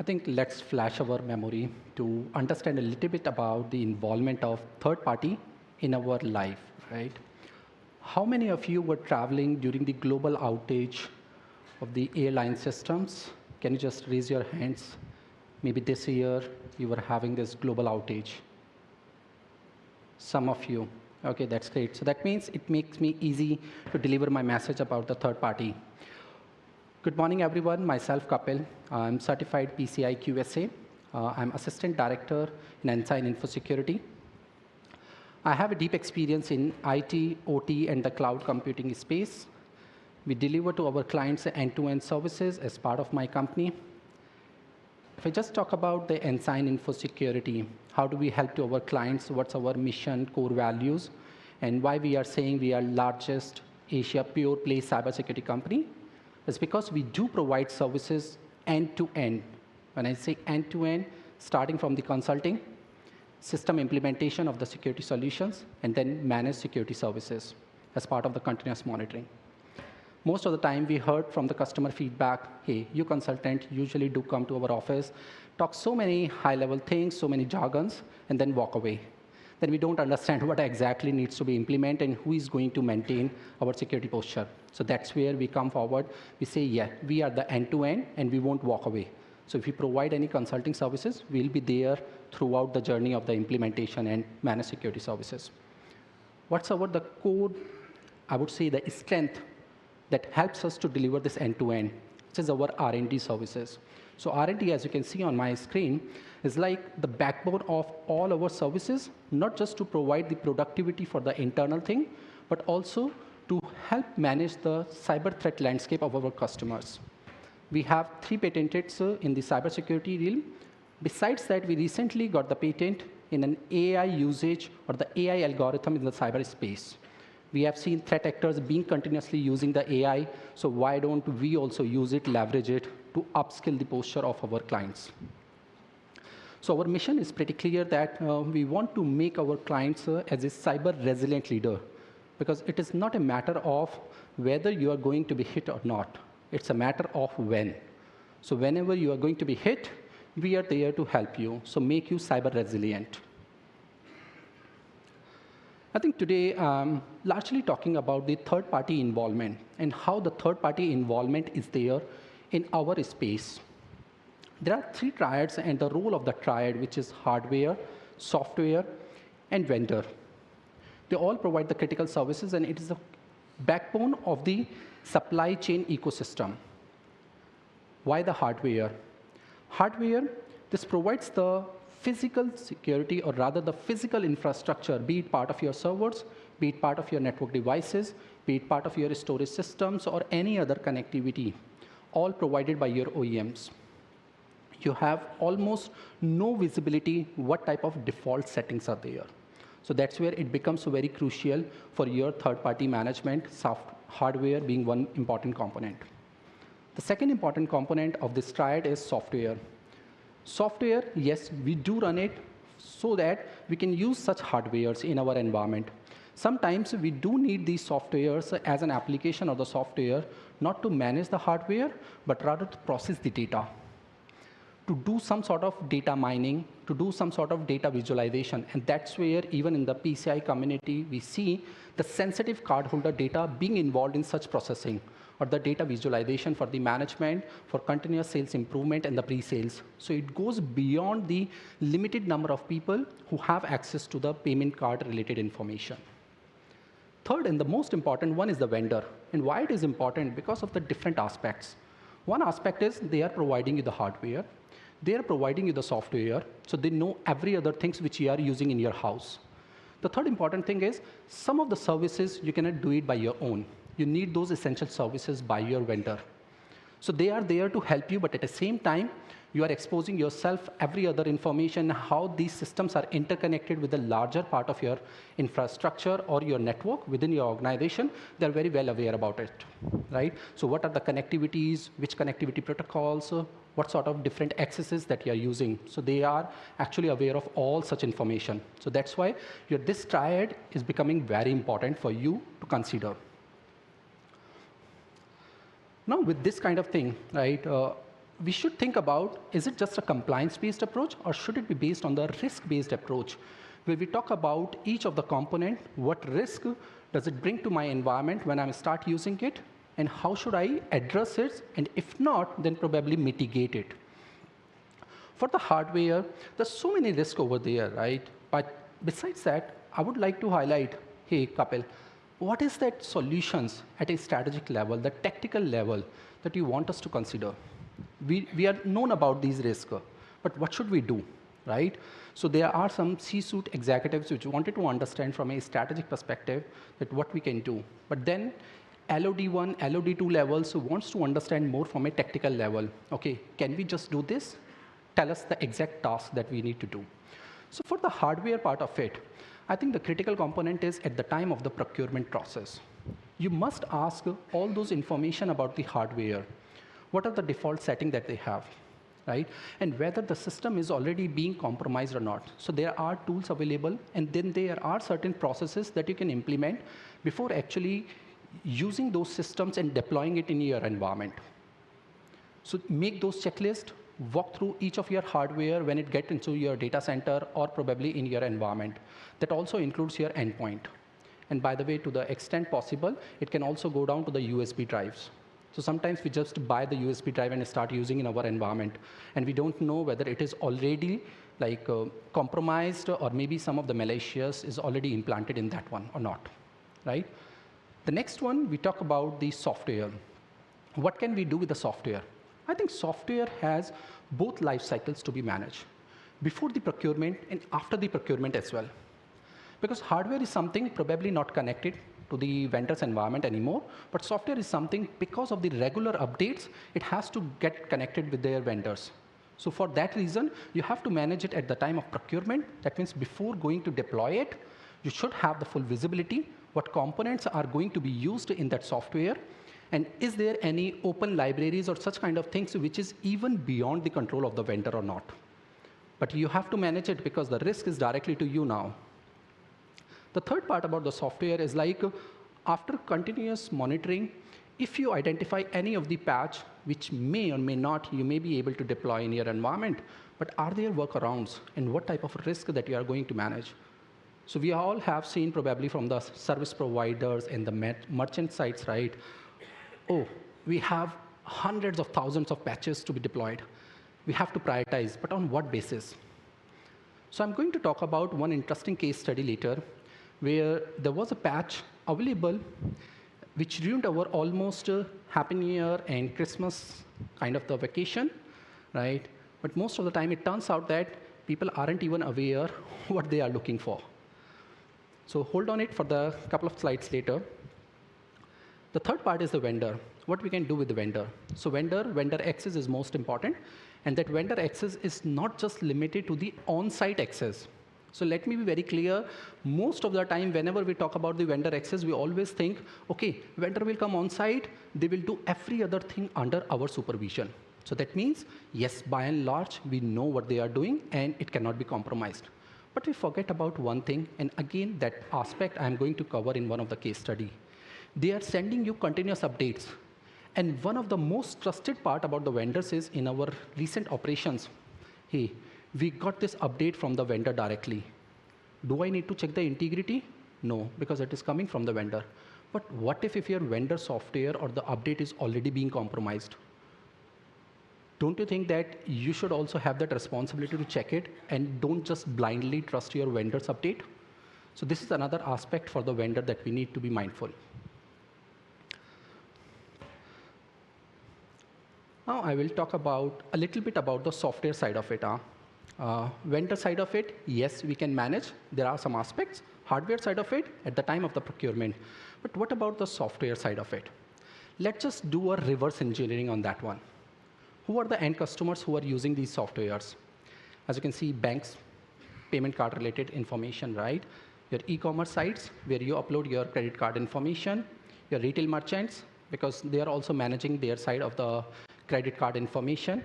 think let's flash our memory to understand a little bit about the involvement of third party in our life, right? How many of you were traveling during the global outage of the airline systems? Can you just raise your hands? Maybe this year you were having this global outage. Some of you. Okay, that's great. So that means it makes me easy to deliver my message about the third party. Good morning, everyone. Myself, Kapil. I'm certified PCI QSA. I'm Assistant Director in Ensign Infosecurity. I have a deep experience in IT, OT, and the cloud computing space. We deliver to our clients end-to-end services as part of my company. If I just talk about the Ensign Infosecurity, how do we help to our clients, what's our mission, core values, and why we are saying we are largest Asia pure play cybersecurity company, is because we do provide services end-to-end. When I say end-to-end, starting from the consulting, system implementation of the security solutions, and then managed security services as part of the continuous monitoring. Most of the time, we heard from the customer feedback, hey, you consultant usually do come to our office, talk so many high-level things, so many jargons, and then walk away. Then we don't understand what exactly needs to be implemented and who is going to maintain our security posture. So that's where we come forward. We say, yeah, we are the end-to-end, and we won't walk away. So if we provide any consulting services, we'll be there throughout the journey of the implementation and managed security services. What's the core, I would say, the strength that helps us to deliver this end-to-end, which is our R&D services. So R&D, as you can see on my screen, is like the backbone of all our services, not just to provide the productivity for the internal thing, but also to help manage the cyber threat landscape of our customers. We have 3 patents in the cybersecurity realm. Besides that, we recently got the patent in an AI usage or the AI algorithm in the cyberspace. We have seen threat actors being continuously using the AI, so why don't we also use it, leverage it to upskill the posture of our clients? So our mission is pretty clear that we want to make our clients as a cyber resilient leader, because it is not a matter of whether you are going to be hit or not. It's a matter of when. So whenever you are going to be hit, we are there to help you, so make you cyber resilient. I think today I'm largely talking about the third-party involvement and how the third-party involvement is there in our space. There are 3 triads and the role of the triad, which is hardware, software, and vendor. They all provide the critical services, and it is the backbone of the supply chain ecosystem. Why the hardware? Hardware, this provides the physical security, or rather the physical infrastructure, be it part of your servers, be it part of your network devices, be it part of your storage systems, or any other connectivity, all provided by your OEMs. You have almost no visibility what type of default settings are there. So that's where it becomes very crucial for your third-party management, hardware being one important component. The second important component of this triad is software. Software, yes, we do run it so that we can use such hardwares in our environment. Sometimes we do need these softwares as an application of the software, not to manage the hardware, but rather to process the data, to do some sort of data mining, to do some sort of data visualization. And that's where, even in the PCI community, we see the sensitive cardholder data being involved in such processing, or the data visualization for the management, for continuous sales improvement and the pre-sales. So it goes beyond the limited number of people who have access to the payment card-related information. Third, and the most important one, is the vendor. And why it is important? Because of the different aspects. One aspect is they are providing you the hardware. They are providing you the software, so they know every other things which you are using in your house. The third important thing is some of the services you cannot do it by your own. You need those essential services by your vendor. So they are there to help you, but at the same time, you are exposing yourself every other information, how these systems are interconnected with the larger part of your infrastructure or your network within your organization. They're very well aware about it, right? So what are the connectivities, which connectivity protocols, what sort of different accesses that you're using. So they are actually aware of all such information. So that's why this triad is becoming very important for you to consider. Now, with this kind of thing, right, we should think about, is it just a compliance-based approach, or should it be based on the risk-based approach, where we talk about each of the component, what risk does it bring to my environment when I start using it, and how should I address it, and if not, then probably mitigate it. For the hardware, there's so many risks over there, right? But besides that, I would like to highlight, hey, Kapil, what is that solutions at a strategic level, the tactical level, that you want us to consider? We are known about these risks, but what should we do, right? So there are some C-suite executives which wanted to understand from a strategic perspective that what we can do. But then LOD1, LOD2 levels wants to understand more from a tactical level. Okay, can we just do this? Tell us the exact task that we need to do. So for the hardware part of it, I think the critical component is at the time of the procurement process. You must ask all those information about the hardware. What are the default setting that they have, right? And whether the system is already being compromised or not. So there are tools available, and then there are certain processes that you can implement before actually using those systems and deploying it in your environment. So make those checklists, walk through each of your hardware when it gets into your data center or probably in your environment. That also includes your endpoint. And by the way, to the extent possible, it can also go down to the USB drives. So sometimes we just buy the USB drive and start using in our environment, and we don't know whether it is already like compromised, or maybe some of the malicious is already implanted in that one or not, right? The next one, we talk about the software. What can we do with the software? I think software has both life cycles to be managed, before the procurement and after the procurement as well. Because hardware is something probably not connected to the vendor's environment anymore, but software is something, because of the regular updates, it has to get connected with their vendors. So for that reason, you have to manage it at the time of procurement. That means before going to deploy it, you should have the full visibility, what components are going to be used in that software, and is there any open libraries or such kind of things which is even beyond the control of the vendor or not. But you have to manage it because the risk is directly to you now. The third part about the software is like, after continuous monitoring, if you identify any of the patch which may or may not, you may be able to deploy in your environment, but are there workarounds, and what type of risk that you are going to manage? So we all have seen probably from the service providers and the merchant sites, right? Oh, we have hundreds of thousands of patches to be deployed. We have to prioritize, but on what basis? So I'm going to talk about one interesting case study later, where there was a patch available which ruined our almost Happy New Year and Christmas kind of the vacation, right? But most of the time, it turns out that people aren't even aware what they are looking for. So hold on it for the couple of slides later. The third part is the vendor. What we can do with the vendor. So vendor access is most important, and that vendor access is not just limited to the on-site access. So let me be very clear. Most of the time, whenever we talk about the vendor access, we always think, okay, vendor will come on site, they will do every other thing under our supervision. So that means, yes, by and large, we know what they are doing, and it cannot be compromised. But we forget about one thing, and again, that aspect I'm going to cover in one of the case study. They are sending you continuous updates. And one of the most trusted part about the vendors is in our recent operations, hey, we got this update from the vendor directly. Do I need to check the integrity? No, because it is coming from the vendor. But what if your vendor software or the update is already being compromised? Don't you think that you should also have that responsibility to check it and don't just blindly trust your vendor's update? So this is another aspect for the vendor that we need to be mindful. Now I will talk about a little bit about the software side of it. Vendor side of it, yes, we can manage. There are some aspects. Hardware side of it, at the time of the procurement. But what about the software side of it? Let's just do a reverse engineering on that one. Who are the end customers who are using these softwares? As you can see, banks, payment card related information, right? Your e-commerce sites, where you upload your credit card information, your retail merchants, because they are also managing their side of the credit card information.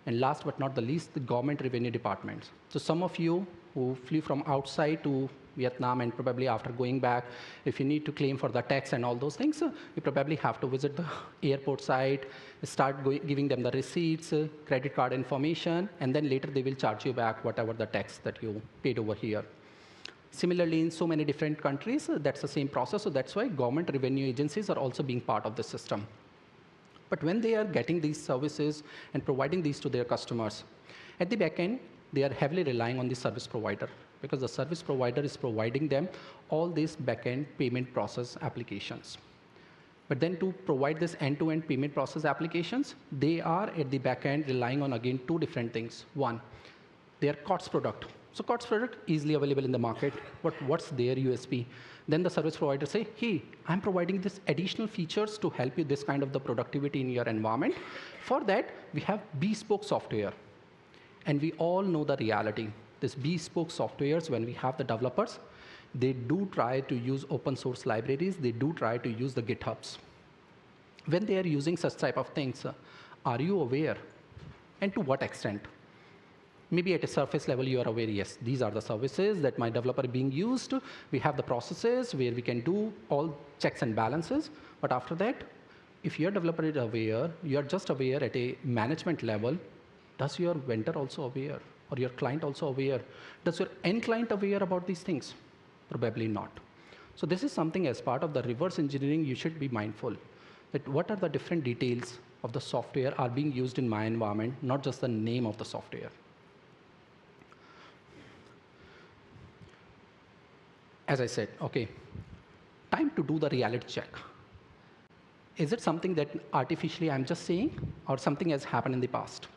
And last but not the least, the government revenue departments. So some of you who flew from outside to Vietnam, and probably after going back, if you need to claim for the tax and all those things, you probably have to visit the airport site, start giving them the receipts, credit card information, and then later they will charge you back whatever the tax that you paid over here. Similarly, in so many different countries, that's the same process. So that's why government revenue agencies are also being part of the system. But when they are getting these services and providing these to their customers, at the back end, they are heavily relying on the service provider, because the service provider is providing them all these back-end payment process applications. But then to provide this end-to-end payment process applications, they are at the back end relying on, again, two different things. One, their COTS product. So COTS product easily available in the market, but what's their USP? Then the service provider say, hey, I'm providing this additional features to help you this kind of the productivity in your environment. For that, we have bespoke software. And we all know the reality. This bespoke softwares, when we have the developers, they do try to use open source libraries. They do try to use the GitHubs. When they are using such type of things, are you aware? And to what extent? Maybe at a surface level, you are aware, yes, these are the services that my developer being used. We have the processes where we can do all checks and balances. But after that, if your developer is aware, you are just aware at a management level, does your vendor also aware? Or your client also aware? Does your end client aware about these things? Probably not. So this is something as part of the reverse engineering you should be mindful, that what are the different details of the software are being used in my environment, not just the name of the software. As I said, okay, time to do the reality check. Is it something that artificially I'm just saying, or something has happened in the past?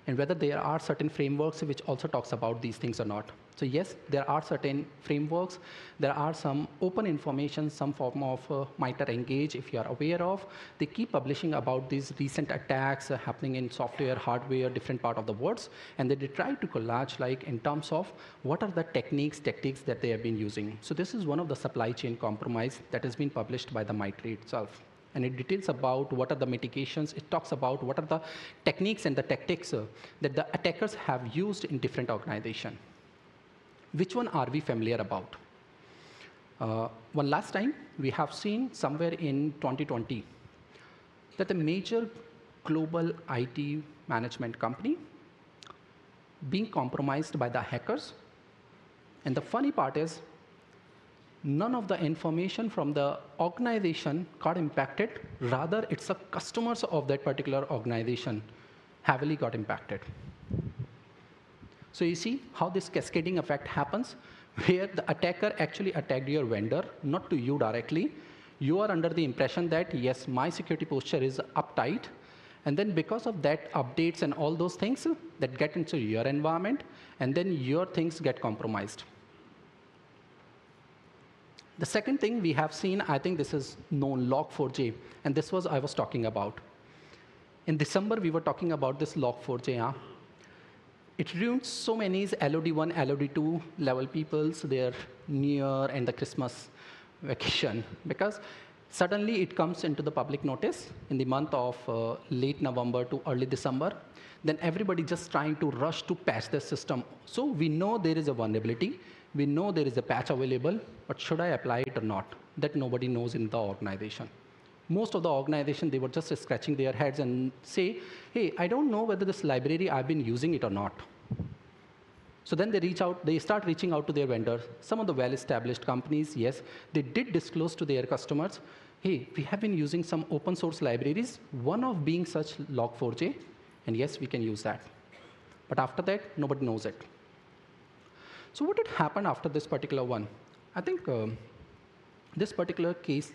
And whether there are certain frameworks which also talks about these things or not. So yes, there are certain frameworks. There are some open information, some form of MITRE Engage, if you are aware of. They keep publishing about these recent attacks happening in software, hardware, different part of the worlds. And they try to collage like in terms of what are the techniques, tactics that they have been using. So this is one of the supply chain compromise that has been published by the MITRE itself. And it details about what are the mitigations. It talks about what are the techniques and the tactics that the attackers have used in different organizations. Which one are we familiar about? One last time, we have seen somewhere in 2020 that a major global IT management company being compromised by the hackers. And the funny part is, none of the information from the organization got impacted. Rather, it's the customers of that particular organization heavily got impacted. So you see how this cascading effect happens, where the attacker actually attacked your vendor, not to you directly. You are under the impression that, yes, my security posture is uptight. And then because of that, updates and all those things that get into your environment, and then your things get compromised. The second thing we have seen, I think this is known, Log4j, and this was I was talking about. In December, we were talking about this Log4j. It ruined so many LOD1, LOD2 level people's, their New Year and the Christmas vacation, because suddenly it comes into the public notice in the month of late November to early December. Then everybody just trying to rush to patch the system. So we know there is a vulnerability. We know there is a patch available, but should I apply it or not? That nobody knows in the organization. Most of the organization, they were just scratching their heads and say, hey, I don't know whether this library, I've been using it or not. So then they start reaching out to their vendors. Some of the well-established companies, yes, they did disclose to their customers, hey, we have been using some open source libraries, one of being such Log4j, and yes, we can use that. But after that, nobody knows it. So what had happened after this particular one? I think this particular case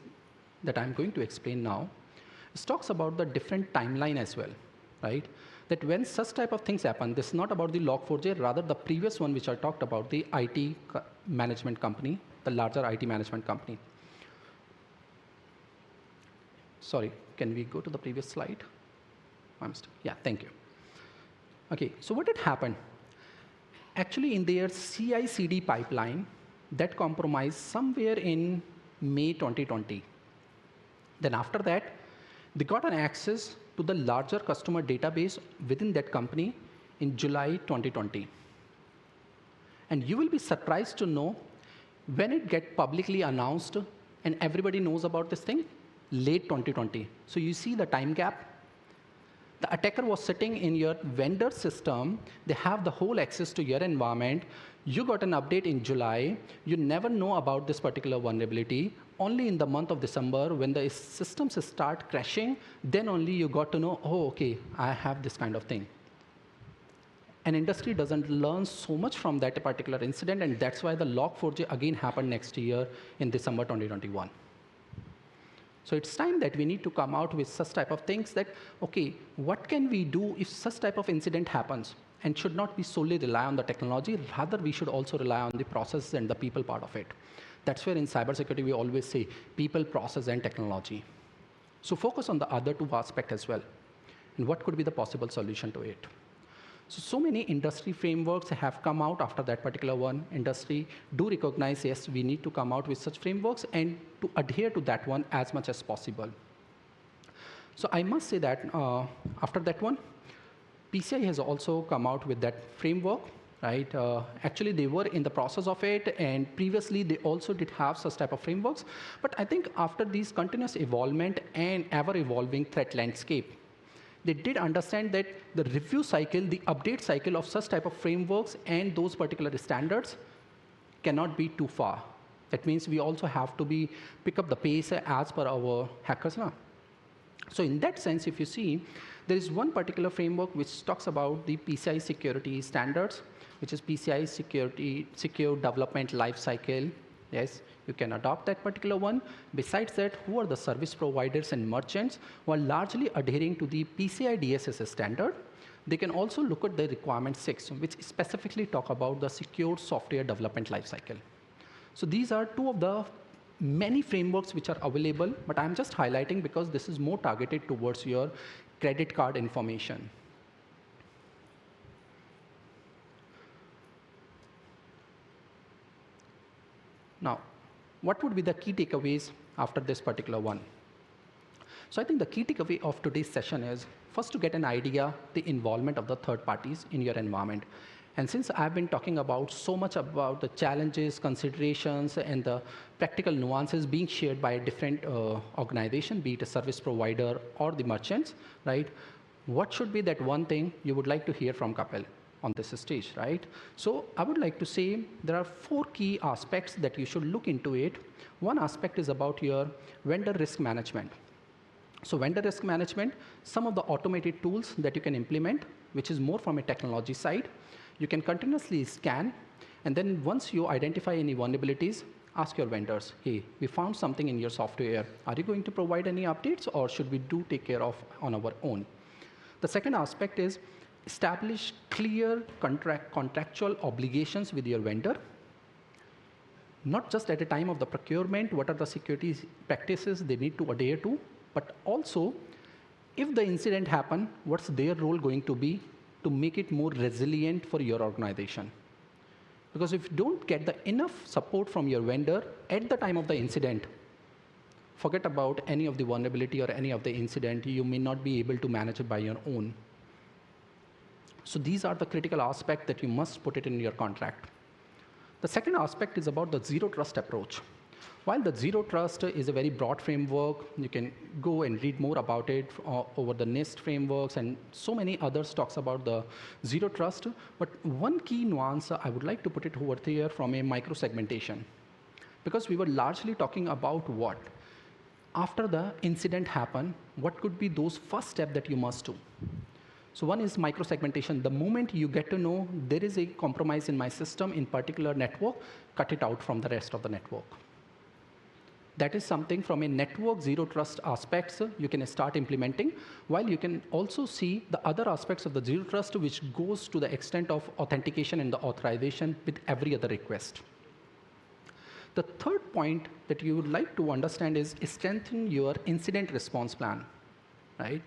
that I'm going to explain now, it talks about the different timeline as well, right? That when such type of things happen, this is not about the Log4j, rather the previous one which I talked about, the IT management company, the larger IT management company. Sorry, can we go to the previous slide? Yeah, thank you. Okay, so what had happened? Actually, in their CI/CD pipeline, that compromised somewhere in May 2020. Then after that, they got an access to the larger customer database within that company in July 2020. And you will be surprised to know when it gets publicly announced and everybody knows about this thing, late 2020. So you see the time gap. The attacker was sitting in your vendor system. They have the whole access to your environment. You got an update in July. You never know about this particular vulnerability. Only in the month of December, when the systems start crashing, then only you got to know, oh, OK, I have this kind of thing. And industry doesn't learn so much from that particular incident, and that's why the Log4j again happened next year in December 2021. So it's time that we need to come out with such type of things that, OK, what can we do if such type of incident happens? And should not be solely rely on the technology, rather we should also rely on the process and the people part of it. That's where in cybersecurity we always say people, process, and technology. So focus on the other two aspects as well. And what could be the possible solution to it? So many industry frameworks have come out after that particular one. Industry do recognize, yes, we need to come out with such frameworks and to adhere to that one as much as possible. So I must say that after that one, PCI has also come out with that framework, right? Actually, they were in the process of it, and previously they also did have such type of frameworks. But I think after these continuous evolvement and ever-evolving threat landscape, they did understand that the review cycle, the update cycle of such type of frameworks and those particular standards cannot be too far. That means we also have to pick up the pace as per our hackers now. So in that sense, if you see, there is one particular framework which talks about the PCI security standards, which is PCI security secure development lifecycle. Yes, you can adopt that particular one. Besides that, who are the service providers and merchants who are largely adhering to the PCI DSS standard? They can also look at the requirement 6, which specifically talk about the secure software development lifecycle. So these are two of the many frameworks which are available, but I'm just highlighting because this is more targeted towards your credit card information. Now, what would be the key takeaways after this particular one? So I think the key takeaway of today's session is, first to get an idea, the involvement of the third parties in your environment. And since I've been talking about so much about the challenges, considerations, and the practical nuances being shared by a different organization, be it a service provider or the merchants, right? What should be that one thing you would like to hear from Kapil on this stage, right? So I would like to say there are 4 key aspects that you should look into it. One aspect is about your vendor risk management. So vendor risk management, some of the automated tools that you can implement, which is more from a technology side. You can continuously scan, and then once you identify any vulnerabilities, ask your vendors, hey, we found something in your software. Are you going to provide any updates, or should we take care of on our own? The second aspect is establish clear contractual obligations with your vendor. Not just at the time of the procurement, what are the security practices they need to adhere to, but also if the incident happens, what's their role going to be to make it more resilient for your organization. Because if you don't get the enough support from your vendor at the time of the incident, forget about any of the vulnerability or any of the incident, you may not be able to manage it by your own. So these are the critical aspects that you must put it in your contract. The second aspect is about the zero trust approach. While the zero trust is a very broad framework, you can go and read more about it over the NIST frameworks, and so many others talks about the zero trust. But one key nuance I would like to put it over here from a micro-segmentation. Because we were largely talking about what? After the incident happened, what could be those first steps that you must do? So one is micro-segmentation. The moment you get to know there is a compromise in my system, in particular network, cut it out from the rest of the network. That is something from a network zero trust aspects you can start implementing, while you can also see the other aspects of the zero trust, which goes to the extent of authentication and the authorization with every other request. The third point that you would like to understand is strengthen your incident response plan, right?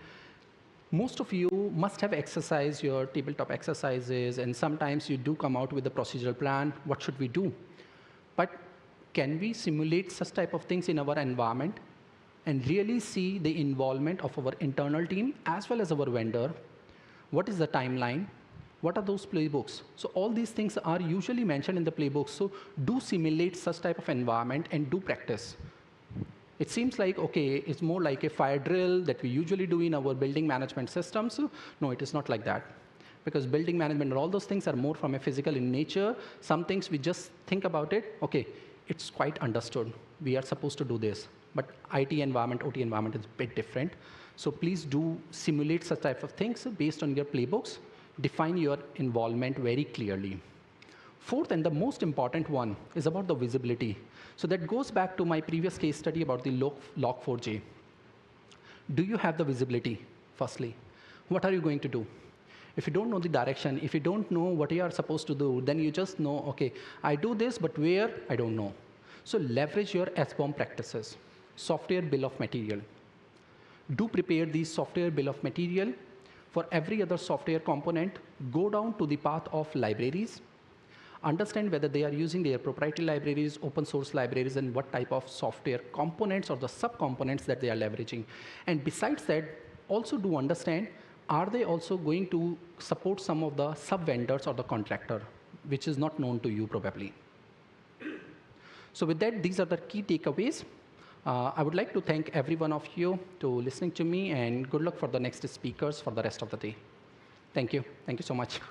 Most of you must have exercised your tabletop exercises, and sometimes you do come out with a procedural plan. What should we do? But can we simulate such type of things in our environment and really see the involvement of our internal team as well as our vendor? What is the timeline? What are those playbooks? So all these things are usually mentioned in the playbooks. So do simulate such type of environment and do practice. It seems like, okay, it's more like a fire drill that we usually do in our building management systems. No, it is not like that. Because building management and all those things are more from a physical in nature. Some things we just think about it, okay, it's quite understood. We are supposed to do this. But IT environment, OT environment is a bit different. So please do simulate such type of things based on your playbooks. Define your involvement very clearly. Fourth, and the most important one, is about the visibility. So that goes back to my previous case study about the Log4j. Do you have the visibility, firstly? What are you going to do? If you don't know the direction, if you don't know what you are supposed to do, then you just know, okay, I do this, but where? I don't know. So leverage your SBOM practices, software bill of material. Do prepare these software bill of material. For every other software component, go down to the path of libraries. Understand whether they are using their proprietary libraries, open source libraries, and what type of software components or the sub-components that they are leveraging. And besides that, also do understand, are they also going to support some of the sub-vendors or the contractor, which is not known to you probably. So with that, these are the key takeaways. I would like to thank every one of you to listening to me, and good luck for the next speakers for the rest of the day. Thank you. Thank you so much.